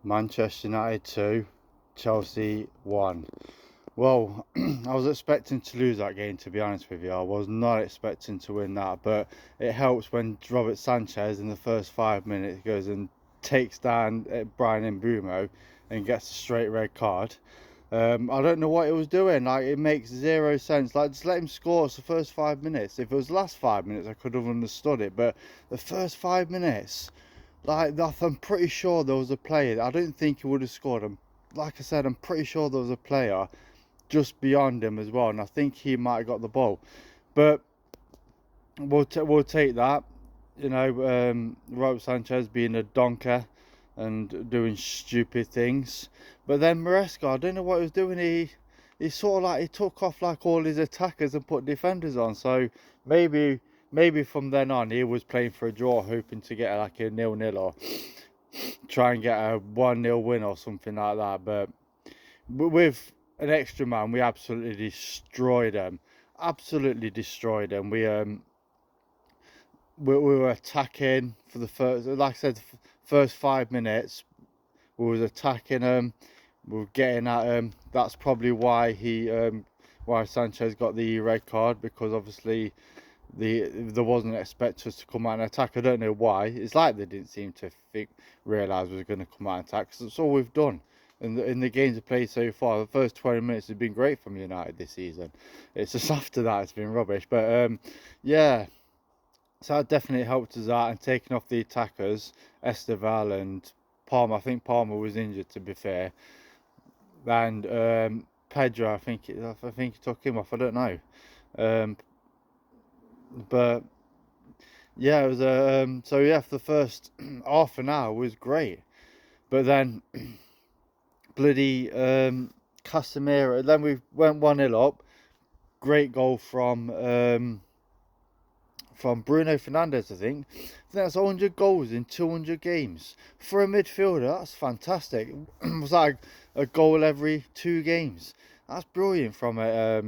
Manchester United 2, Chelsea 1. Well, I was expecting to lose that game, to be honest with you. I was not expecting to win that, but it helps when Robert Sanchez in the first 5 minutes goes and takes down Brian Mbeumo and gets a straight red card. I don't know what he was doing. Like, it makes zero sense. Like, just let him score. It's the first 5 minutes. If it was the last 5 minutes, I could have understood it. But the first 5 minutes, like, I'm pretty sure there was a player. I don't think he would have scored. Like I said, I'm pretty sure there was a player just beyond him as well, and I think he might have got the ball. But we'll take that. Robert Sanchez being a donker and doing stupid things. But then Maresca, I don't know what he was doing. He sort of like he took off like all his attackers and put defenders on. So maybe from then on he was playing for a draw, hoping to get like a 0-0 or try and get a 1-0 win or something like that. But with an extra man, we absolutely destroyed them. Absolutely destroyed them. We were attacking for the first, like I said, first 5 minutes. We was attacking them. We were getting at him. That's probably why Sanchez got the red card, because obviously there wasn't expected us to come out and attack. I don't know why. It's like they didn't seem to realise we were going to come out and attack. Cause that's all we've done in the games we've played so far. The first 20 minutes have been great from United this season. It's just after that it's been rubbish. But yeah. So that definitely helped us out, and taking off the attackers, Esteval and Palmer. I think Palmer was injured, to be fair, and Pedro. I think he took him off. I don't know, um, but yeah, it was so yeah, for the first half an hour was great, but then bloody Casemiro. Then we went 1-0 up. Great goal from Bruno Fernandes, I think. That's 100 goals in 200 games. For a midfielder, that's fantastic. It was like a goal every 2 games. That's brilliant from a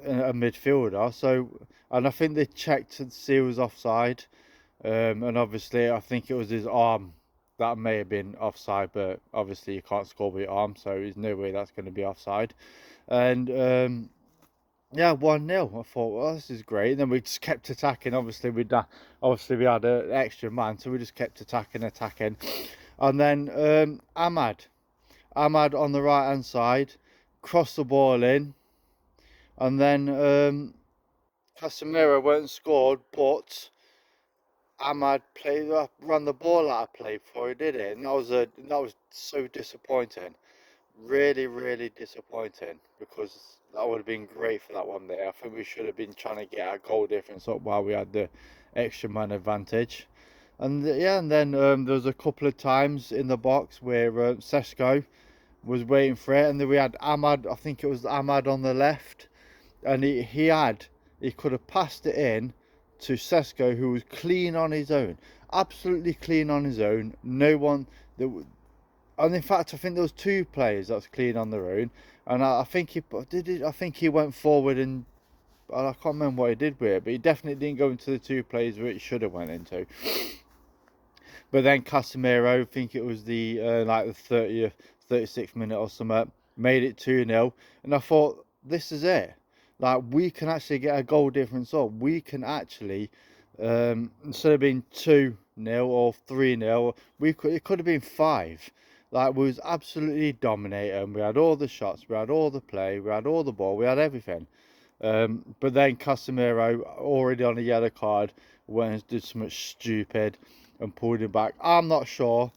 midfielder. So, and I think they checked to see he was offside. And obviously, I think it was his arm that may have been offside, but obviously you can't score with your arm, so there's no way that's going to be offside. And yeah, 1-0. I thought, well, this is great. And then we just kept attacking. Obviously we had an extra man, so we just kept attacking. And then Ahmad on the right hand side, crossed the ball in, and then Casemiro went and scored, but Ahmad ran the ball out of play before he did it, and that was so disappointing. Really, really disappointing, because that would have been great for that one there. I think we should have been trying to get our goal difference up while we had the extra man advantage. And yeah, and then there was a couple of times in the box where Sesko was waiting for it, and then we had Ahmad. I think it was Ahmad on the left, and he could have passed it in to Sesko, who was clean on his own, absolutely clean on his own. No one that and in fact, I think there was 2 players that was clean on their own, and I think he did it. I think he went forward, and I can't remember what he did with it, but he definitely didn't go into the 2 players where it should have went into. But then Casemiro, I think it was the like the 30th, 36th minute or something, made it 2-0, and I thought, this is it. Like, we can actually get a goal difference up. We can actually, instead of being 2-0 or 3-0, it could have been 5. Like, we was absolutely dominating. We had all the shots, we had all the play, we had all the ball, we had everything. But then Casemiro, already on a yellow card, went and did something stupid and pulled him back. I'm not sure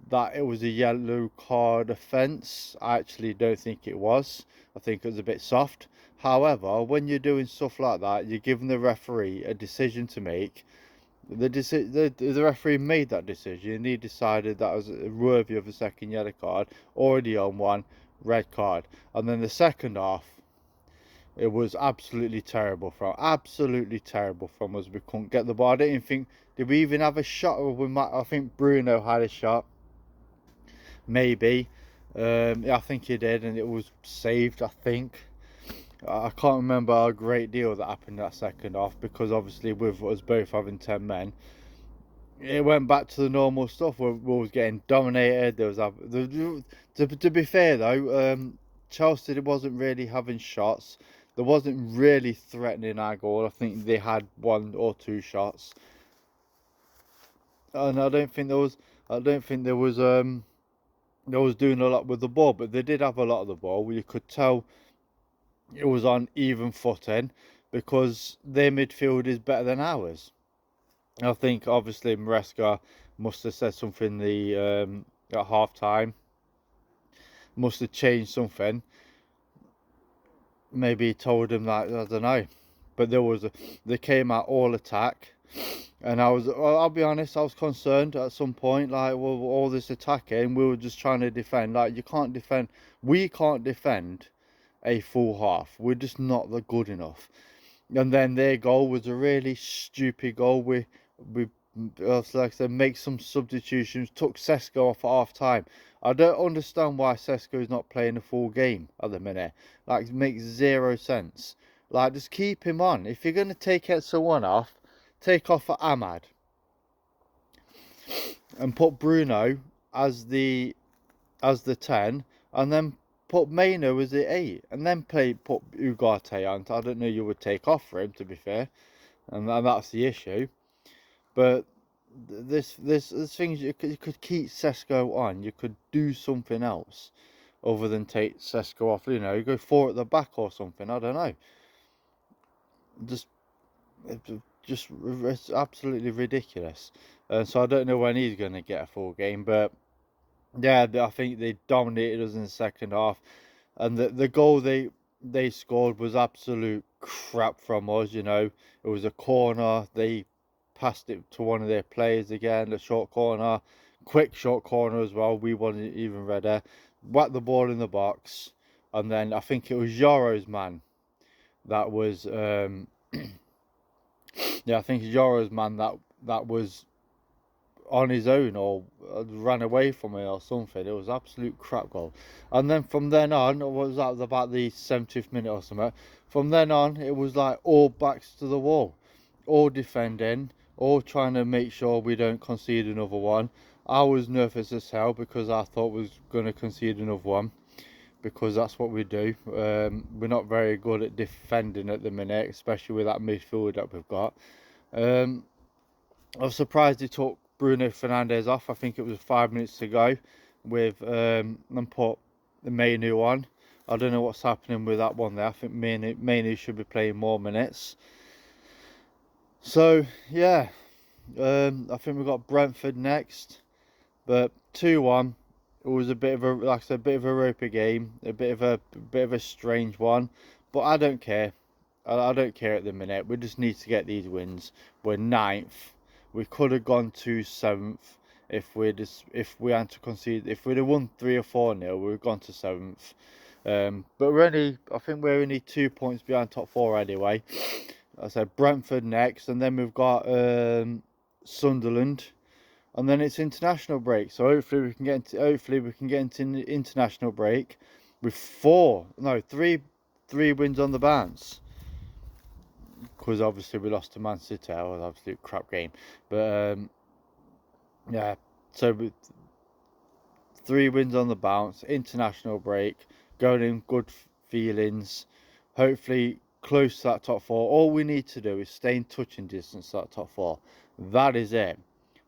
that it was a yellow card offence. I actually don't think it was. I think it was a bit soft. However, when you're doing stuff like that, you're giving the referee a decision to make. The referee made that decision, and he decided that was worthy of a second yellow card, already on one red card. And then the second half, it was absolutely terrible from us. We couldn't get the ball. I don't even think, did we even have a shot? I think Bruno had a shot, maybe. Yeah, I think he did, and it was saved, I think. I can't remember a great deal that happened that second half, because obviously with us both having 10 men, it went back to the normal stuff where we was getting dominated. There was to be fair though, Chelsea wasn't really having shots. There wasn't really threatening our goal. I think they had one or two shots, and I don't think there was. I don't think there was. They was doing a lot with the ball, but they did have a lot of the ball. You could tell it was on even footing because their midfield is better than ours. I think obviously Maresca must have said something at half time. Must have changed something. Maybe he told him that, I don't know. But they came out all attack, and I'll be honest, I was concerned at some point. Like, well, all this attacking, we were just trying to defend. Like, you can't defend. We can't defend a full half. We're just not that good enough. And then their goal was a really stupid goal. We like I said, make some substitutions. Took Sesko off at half time. I don't understand why Sesko is not playing a full game at the minute. Like, it makes zero sense. Like, just keep him on. If you're gonna take someone off, take off for Ahmad and put Bruno as the 10, and then put Maino as the 8, and then put Ugarte on. I don't know, you would take off for him, to be fair, and that's the issue. But this things you could keep Sesko on. You could do something else other than take Sesko off. You know, go 4 at the back or something. I don't know. Just it's absolutely ridiculous. So I don't know when he's going to get a full game, but yeah, I think they dominated us in the second half, and the goal they scored was absolute crap from us. You know, it was a corner. They passed it to one of their players again, a short corner, quick short corner as well. We wasn't even ready. Whacked the ball in the box, and then I think it was Yoro's man that was yeah, I think it's Yoro's man that was on his own or ran away from it or something. It was absolute crap goal. And then from then on, it was about the 70th minute or something. From then on, it was like all backs to the wall, all defending, all trying to make sure we don't concede another one. I was nervous as hell because I thought we was going to concede another one, because that's what we do. We're not very good at defending at the minute, especially with that midfield that we've got. I was surprised he took Bruno Fernandes off. I think it was 5 minutes to go with and put the Mainu on. I don't know what's happening with that one there. I think Mainu should be playing more minutes. So yeah, I think we've got Brentford next, but 2-1. It was a bit of a, like I said, a bit of a ropey game, a bit of a strange one, but I don't care. I don't care at the minute. We just need to get these wins. We're 9th. We could have gone to 7th if we hadn't to concede. If we'd have won 3 or 4-0, we'd have gone to 7th. But I think we're only 2 points behind top 4 anyway. I said Brentford next, and then we've got Sunderland, and then it's international break. So hopefully we can get into the international break with 3 wins on the bounce. Because obviously we lost to Man City. That was an absolute crap game. But yeah, so with 3 wins on the bounce, international break, going in good feelings, hopefully close to that top 4. All we need to do is stay in touching distance to that top 4. That is it.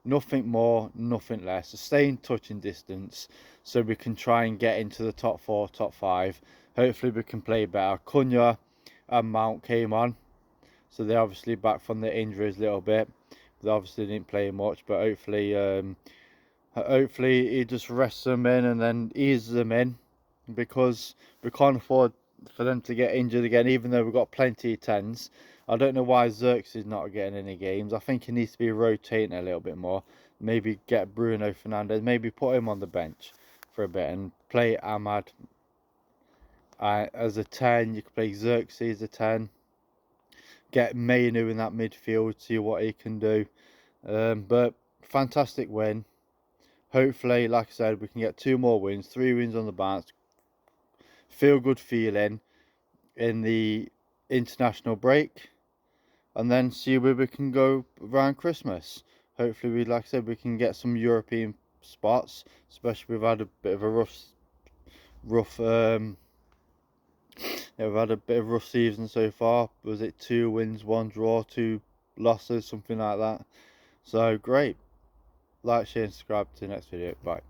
Nothing more, nothing less. So stay in touching distance so we can try and get into the top 4, top 5. Hopefully we can play better. Cunha and Mount came on, so they're obviously back from their injuries a little bit. They obviously didn't play much, but hopefully he just rests them in and then eases them in, because we can't afford for them to get injured again, even though we've got plenty of 10s. I don't know why Xerxes is not getting any games. I think he needs to be rotating a little bit more. Maybe get Bruno Fernandes, maybe put him on the bench for a bit and play Ahmad as a 10. You could play Xerxes as a 10. Get Mainu in that midfield, see what he can do. But fantastic win. Hopefully, like I said, we can get 2 more wins, 3 wins on the bounce. Feel good feeling in the international break, and then see where we can go around Christmas. hopefully like I said, we can get some European spots, especially we've had a bit of a rough yeah, we've had a bit of a rough season so far. Was it 2 wins, 1 draw, 2 losses, something like that? So great. Like, share, and subscribe to the next video. Bye.